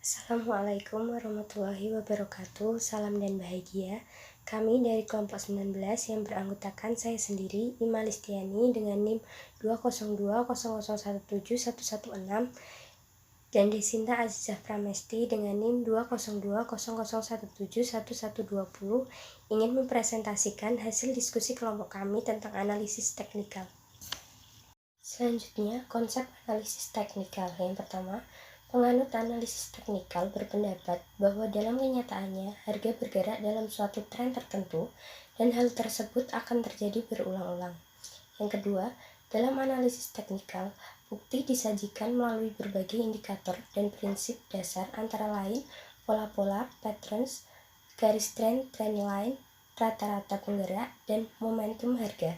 Assalamualaikum warahmatullahi wabarakatuh. Salam dan bahagia. Kami dari kelompok 19 yang beranggotakan saya sendiri, Ima Listiani dengan NIM 20200171116 dan Desinta Azizah Pramesti dengan NIM 20200171120 ingin mempresentasikan hasil diskusi kelompok kami tentang analisis teknikal. Selanjutnya, konsep analisis teknikal. Yang pertama, penganut analisis teknikal berpendapat bahwa dalam kenyataannya harga bergerak dalam suatu tren tertentu dan hal tersebut akan terjadi berulang-ulang. Yang kedua, dalam analisis teknikal, bukti disajikan melalui berbagai indikator dan prinsip dasar antara lain pola-pola, patterns, garis tren, trendline, rata-rata penggerak, dan momentum harga.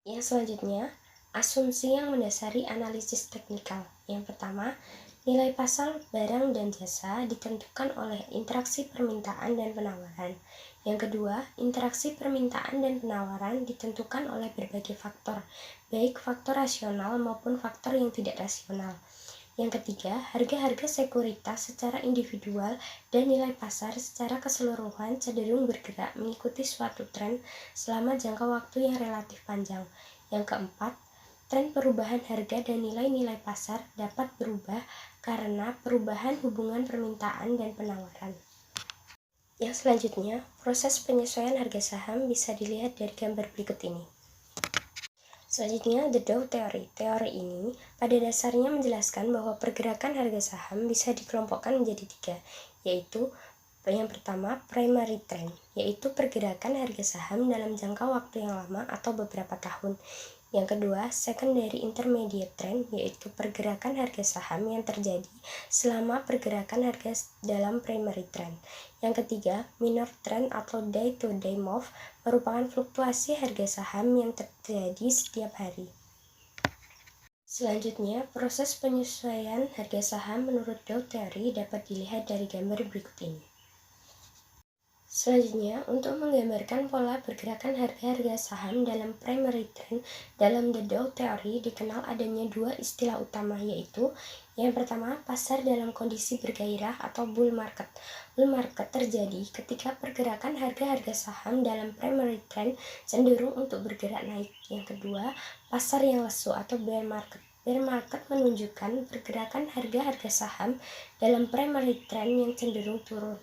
Yang selanjutnya, asumsi yang mendasari analisis teknikal. Yang pertama, nilai pasar barang dan jasa ditentukan oleh interaksi permintaan dan penawaran. Yang kedua, interaksi permintaan dan penawaran ditentukan oleh berbagai faktor, baik faktor rasional maupun faktor yang tidak rasional. Yang ketiga, harga-harga sekuritas secara individual dan nilai pasar secara keseluruhan cenderung bergerak mengikuti suatu tren selama jangka waktu yang relatif panjang. Yang keempat, tren perubahan harga dan nilai-nilai pasar dapat berubah karena perubahan hubungan permintaan dan penawaran. Yang selanjutnya, proses penyesuaian harga saham bisa dilihat dari gambar berikut ini. Selanjutnya, The Dow Theory. Teori ini pada dasarnya menjelaskan bahwa pergerakan harga saham bisa dikelompokkan menjadi tiga, yaitu yang pertama, primary trend, yaitu pergerakan harga saham dalam jangka waktu yang lama atau beberapa tahun. Yang kedua, secondary intermediate trend, yaitu pergerakan harga saham yang terjadi selama pergerakan harga dalam primary trend. Yang ketiga, minor trend atau day-to-day move, merupakan fluktuasi harga saham yang terjadi setiap hari. Selanjutnya, proses penyesuaian harga saham menurut Dow Theory dapat dilihat dari gambar berikut ini. Selanjutnya, untuk menggambarkan pola pergerakan harga-harga saham dalam primary trend dalam The Dow Theory dikenal adanya dua istilah utama, yaitu yang pertama, pasar dalam kondisi bergairah atau bull market. Bull market terjadi ketika pergerakan harga-harga saham dalam primary trend cenderung untuk bergerak naik. Yang kedua, pasar yang lesu atau bear market. Bear market menunjukkan pergerakan harga-harga saham dalam primary trend yang cenderung turun.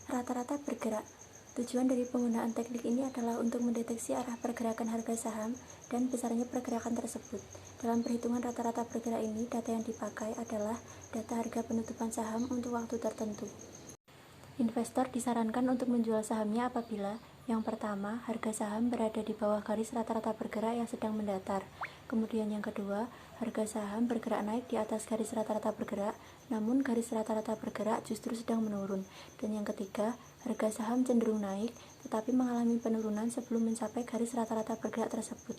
Rata-rata bergerak. Tujuan dari penggunaan teknik ini adalah untuk mendeteksi arah pergerakan harga saham dan besarnya pergerakan tersebut. Dalam perhitungan rata-rata bergerak ini, data yang dipakai adalah data harga penutupan saham untuk waktu tertentu. Investor disarankan untuk menjual sahamnya apabila yang pertama, harga saham berada di bawah garis rata-rata bergerak yang sedang mendatar. Kemudian yang kedua, harga saham bergerak naik di atas garis rata-rata bergerak, namun garis rata-rata bergerak justru sedang menurun. Dan yang ketiga, harga saham cenderung naik, tetapi mengalami penurunan sebelum mencapai garis rata-rata bergerak tersebut.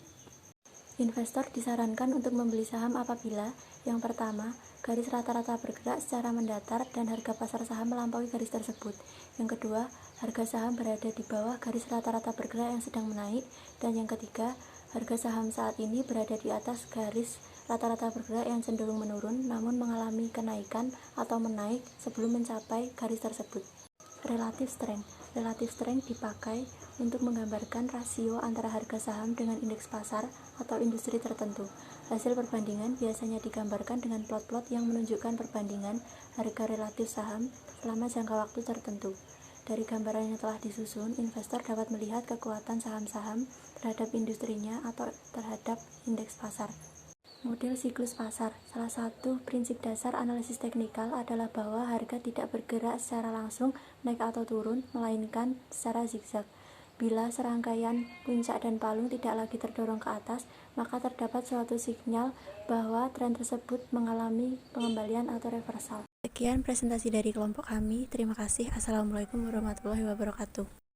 Investor disarankan untuk membeli saham apabila yang pertama, garis rata-rata bergerak secara mendatar dan harga pasar saham melampaui garis tersebut. Yang kedua, harga saham berada di bawah garis rata-rata bergerak yang sedang menaik. Dan yang ketiga, harga saham saat ini berada di atas garis rata-rata bergerak yang cenderung menurun namun mengalami kenaikan atau menaik sebelum mencapai garis tersebut. Relative strength. Relative strength dipakai untuk menggambarkan rasio antara harga saham dengan indeks pasar atau industri tertentu. Hasil perbandingan biasanya digambarkan dengan plot-plot yang menunjukkan perbandingan harga relatif saham selama jangka waktu tertentu. Dari gambaran yang telah disusun, investor dapat melihat kekuatan saham-saham terhadap industrinya atau terhadap indeks pasar. Model siklus pasar. Salah satu prinsip dasar analisis teknikal adalah bahwa harga tidak bergerak secara langsung naik atau turun, melainkan secara zigzag. Bila serangkaian puncak dan palung tidak lagi terdorong ke atas, maka terdapat suatu sinyal bahwa tren tersebut mengalami pengembalian atau reversal. Sekian presentasi dari kelompok kami. Terima kasih. Assalamualaikum warahmatullahi wabarakatuh.